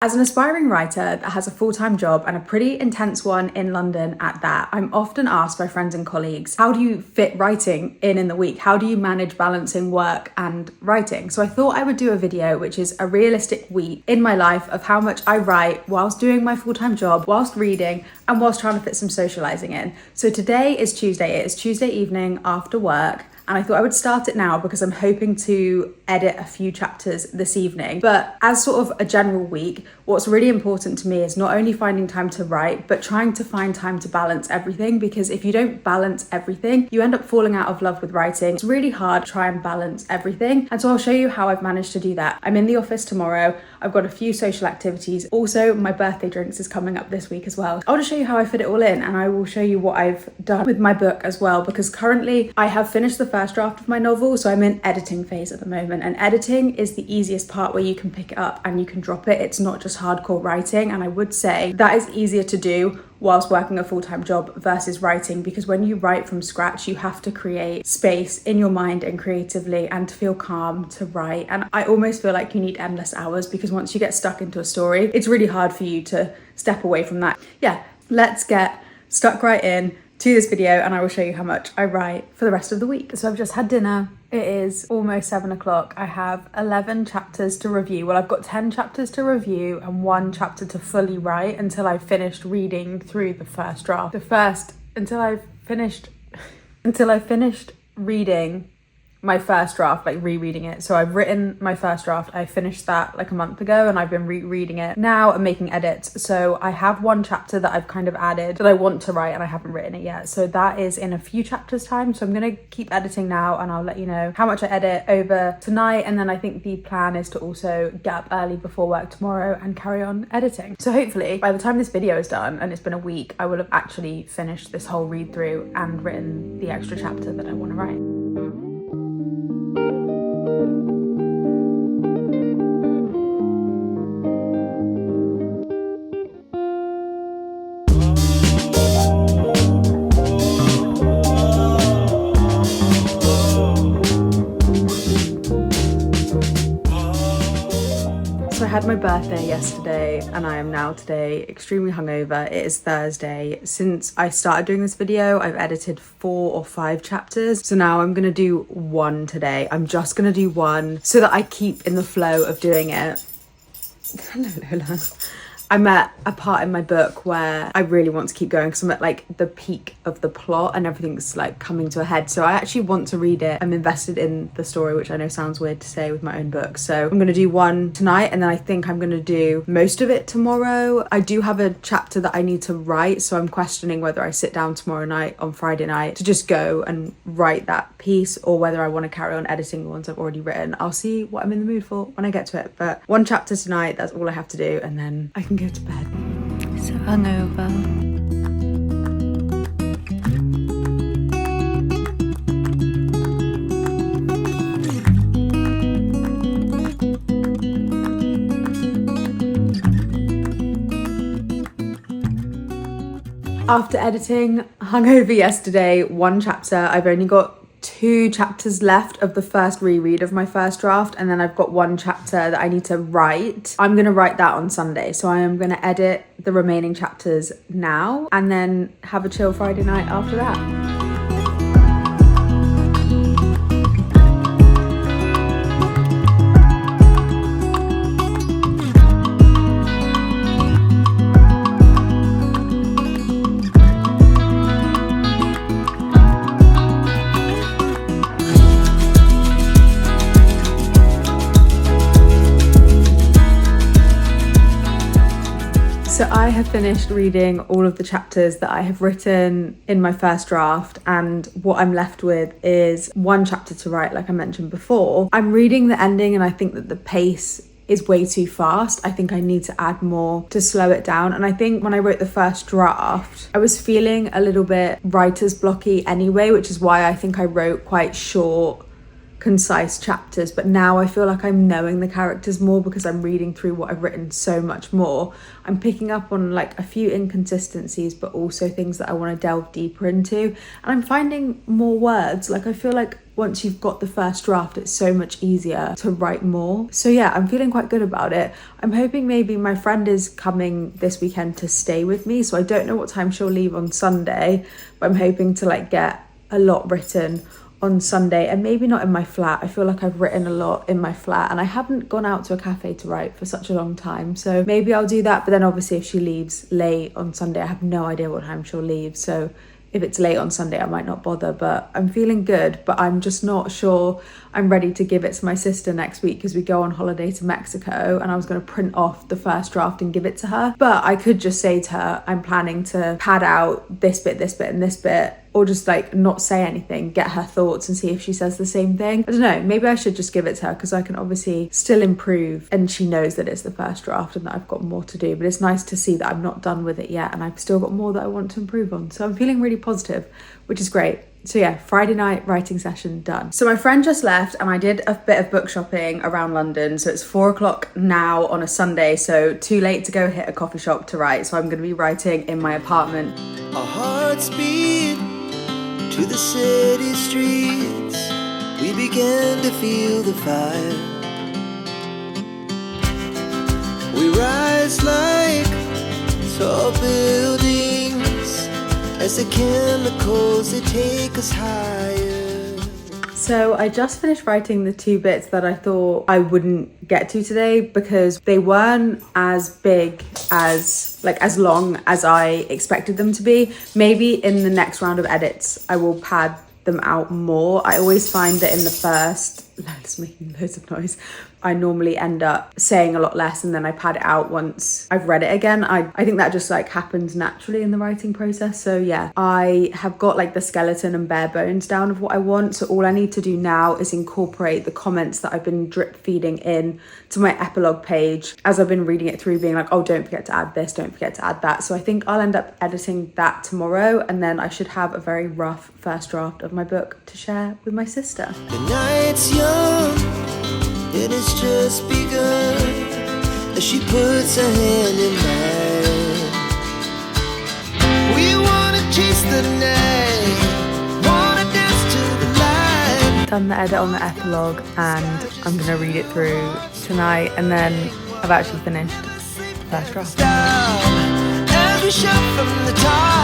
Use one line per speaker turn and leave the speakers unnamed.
As an aspiring writer that has a full-time job and a pretty intense one in London at that, I'm often asked by friends and colleagues, how do you fit writing in the week? How do you manage balancing work and writing? So I thought I would do a video which is a realistic week in my life of how much I write whilst doing my full-time job, whilst reading, and whilst trying to fit some socializing in. So today is Tuesday. It is Tuesday evening after work. And I thought I would start it now because I'm hoping to edit a few chapters this evening. But as sort of a general week, what's really important to me is not only finding time to write, but trying to find time to balance everything. Because if you don't balance everything, you end up falling out of love with writing. It's really hard to try and balance everything. And so I'll show you how I've managed to do that. I'm in the office tomorrow. I've got a few social activities. Also, my birthday drinks is coming up this week as well. I'll just show you how I fit it all in, and I will show you what I've done with my book as well, because currently I have finished the first draft of my novel, so I'm in editing phase at the moment, and editing is the easiest part where you can pick it up and you can drop it. It's not just hardcore writing, and I would say that is easier to do whilst working a full-time job versus writing, because when you write from scratch, you have to create space in your mind and creatively and to feel calm to write. And I almost feel like you need endless hours, because once you get stuck into a story, it's really hard for you to step away from that. Yeah, let's get stuck right in to this video and I will show you how much I write for the rest of the week. So I've just had dinner. It is almost 7 o'clock. I have 11 chapters to review. Well, I've got 10 chapters to review and 1 chapter to fully write until I've finished reading through the first draft. Until I've finished reading my first draft, like rereading it. So I've written my first draft. I finished that like a month ago and I've been rereading it now and making edits. So I have 1 chapter that I've kind of added that I want to write and I haven't written it yet. So that is in a few chapters time. So I'm going to keep editing now and I'll let you know how much I edit over tonight. And then I think the plan is to also get up early before work tomorrow and carry on editing. So hopefully by the time this video is done, and it's been a week, I will have actually finished this whole read through and written the extra chapter that I want to write. So I had my birthday yesterday and I am now today extremely hungover. It is Thursday. Since I started doing this video, I've edited 4 or 5 chapters. So now I'm gonna do 1 today. I'm just gonna do 1 so that I keep in the flow of doing it. Hello, Lola. I'm at a part in my book where I really want to keep going because I'm at like the peak of the plot and everything's like coming to a head. So I actually want to read it. I'm invested in the story, which I know sounds weird to say with my own book. So I'm going to do 1 tonight and then I think I'm going to do most of it tomorrow. I do have a chapter that I need to write. So I'm questioning whether I sit down tomorrow night on Friday night to just go and write that piece or whether I want to carry on editing the ones I've already written. I'll see what I'm in the mood for when I get to it. But 1 chapter tonight, that's all I have to do. And then I can go to bed. So hungover. After editing hungover yesterday, 1 chapter, I've only got 2 chapters left of the first reread of my first draft, and then I've got 1 chapter that I need to write. I'm gonna write that on Sunday, so I am gonna edit the remaining chapters now and then have a chill Friday night after that. So I have finished reading all of the chapters that I have written in my first draft, and what I'm left with is 1 chapter to write, like I mentioned before. I'm reading the ending and I think that the pace is way too fast. I think I need to add more to slow it down. And I think when I wrote the first draft, I was feeling a little bit writer's blocky anyway, which is why I think I wrote quite short concise chapters, but now I feel like I'm knowing the characters more because I'm reading through what I've written so much more. I'm picking up on like a few inconsistencies, but also things that I want to delve deeper into, and I'm finding more words. Like I feel like once you've got the first draft, it's so much easier to write more. So yeah, I'm feeling quite good about it. I'm hoping maybe my friend is coming this weekend to stay with me, so I don't know what time she'll leave on Sunday, but I'm hoping to like get a lot written on Sunday, and maybe not in my flat. I feel like I've written a lot in my flat and I haven't gone out to a cafe to write for such a long time, so maybe I'll do that. But then obviously if she leaves late on Sunday, I have no idea what time she'll leave, so if it's late on Sunday I might not bother. But I'm feeling good, but I'm just not sure I'm ready to give it to my sister next week because we go on holiday to Mexico, and I was going to print off the first draft and give it to her. But I could just say to her, I'm planning to pad out this bit, this bit and this bit, or just like not say anything, get her thoughts and see if she says the same thing. I don't know, maybe I should just give it to her because I can obviously still improve, and she knows that it's the first draft and that I've got more to do. But it's nice to see that I'm not done with it yet and I've still got more that I want to improve on. So I'm feeling really positive, which is great. So yeah, Friday night writing session done. So my friend just left and I did a bit of book shopping around London. So it's 4 o'clock now on a Sunday, so too late to go hit a coffee shop to write. So I'm going to be writing in my apartment.
Our hearts beat to the city streets. We began to feel the fire. We rise like tall buildings as the chemicals, they take us higher.
So I just finished writing the 2 bits that I thought I wouldn't get to today because they weren't as big as long as I expected them to be. Maybe in the next round of edits I will pad them out more. I always find that in the first, it's making loads of noise, I normally end up saying a lot less and then I pad it out once I've read it again. I think that just like happens naturally in the writing process. So yeah, I have got like the skeleton and bare bones down of what I want. So all I need to do now is incorporate the comments that I've been drip feeding in to my epilogue page as I've been reading it through, being like, oh, don't forget to add this, don't forget to add that. So I think I'll end up editing that tomorrow, and then I should have a very rough first draft of my book to share with my sister.
The night's young, it has just begun as she puts her hand in mine. We wanna chase the night, wanna dance to the light.
Done the edit on the epilogue and I'm gonna read it through tonight, and then I've actually finished the first draft.
As we shout from the top.